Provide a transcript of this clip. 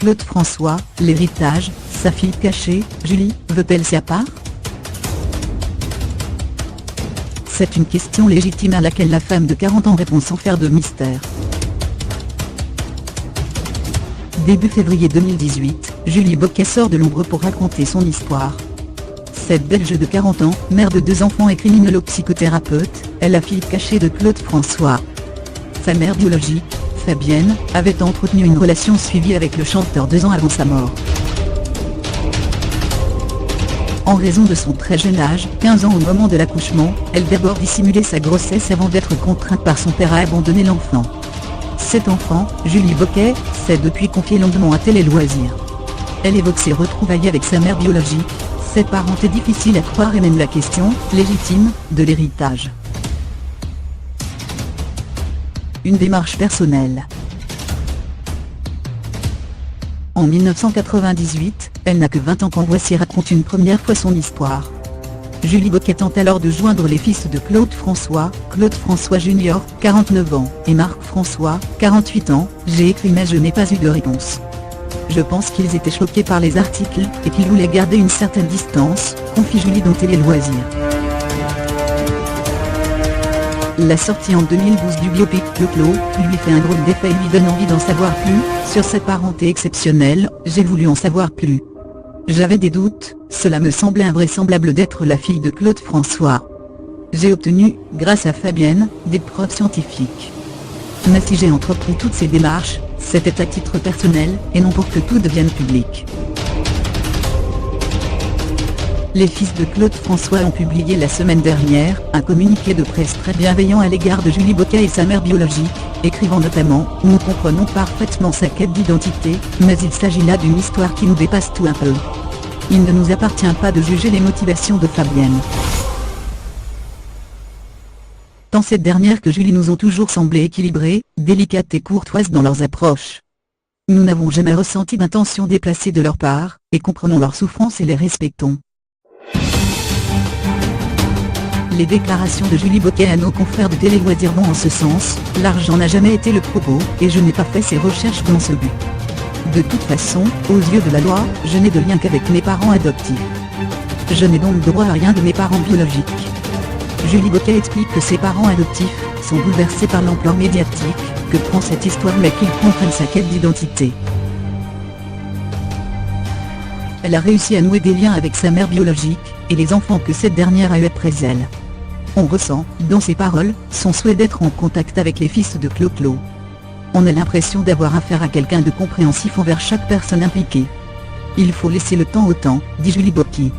Claude François, l'héritage, sa fille cachée, Julie, veut-elle sa part? C'est une question légitime à laquelle la femme de 40 ans répond sans faire de mystère. Début février 2018, Julie Boquet sort de l'ombre pour raconter son histoire. Cette Belge de 40 ans, mère de 2 enfants et criminologue-psychothérapeute, est la fille cachée de Claude François. Sa mère biologique, Fabienne, avait entretenu une relation suivie avec le chanteur 2 ans avant sa mort. En raison de son très jeune âge, 15 ans au moment de l'accouchement, elle d'abord dissimulait sa grossesse avant d'être contrainte par son père à abandonner l'enfant. Cet enfant, Julie Boquet, s'est depuis confiée longuement à Télé Loisirs. Elle évoque ses retrouvailles avec sa mère biologique, cette parenté difficile à croire et même la question, légitime, de l'héritage. Une démarche personnelle. En 1998, elle n'a que 20 ans quand Voici raconte une première fois son histoire. Julie Boquet tente alors de joindre les fils de Claude François Jr., 49 ans, et Marc François, 48 ans. J'ai écrit mais je n'ai pas eu de réponse. Je pense qu'ils étaient choqués par les articles et qu'ils voulaient garder une certaine distance, confie Julie dans Télé Loisirs. La sortie en 2012 du biopic Le Clos lui fait un drôle d'effet et lui donne envie d'en savoir plus, sur cette parenté exceptionnelle. J'ai voulu en savoir plus. J'avais des doutes, cela me semblait invraisemblable d'être la fille de Claude François. J'ai obtenu, grâce à Fabienne, des preuves scientifiques. Mais si j'ai entrepris toutes ces démarches, c'était à titre personnel, et non pour que tout devienne public. Les fils de Claude François ont publié la semaine dernière un communiqué de presse très bienveillant à l'égard de Julie Boquet et sa mère biologique, écrivant notamment « Nous comprenons parfaitement sa quête d'identité, mais il s'agit là d'une histoire qui nous dépasse tout un peu. Il ne nous appartient pas de juger les motivations de Fabienne. » Tant cette dernière que Julie nous ont toujours semblé équilibrées, délicates et courtoises dans leurs approches. Nous n'avons jamais ressenti d'intention déplacée de leur part, et comprenons leurs souffrances et les respectons. Les déclarations de Julie Boquet à nos confrères de Télé Loisirs vont en ce sens. L'argent n'a jamais été le propos, et je n'ai pas fait ces recherches dans ce but. De toute façon, aux yeux de la loi, je n'ai de lien qu'avec mes parents adoptifs. Je n'ai donc droit à rien de mes parents biologiques. Julie Boquet explique que ses parents adoptifs sont bouleversés par l'ampleur médiatique que prend cette histoire mais qu'ils comprennent sa quête d'identité. Elle a réussi à nouer des liens avec sa mère biologique, et les enfants que cette dernière a eus après elle. On ressent, dans ses paroles, son souhait d'être en contact avec les fils de Claude. On a l'impression d'avoir affaire à quelqu'un de compréhensif envers chaque personne impliquée. Il faut laisser le temps au temps, dit Julie Boquet.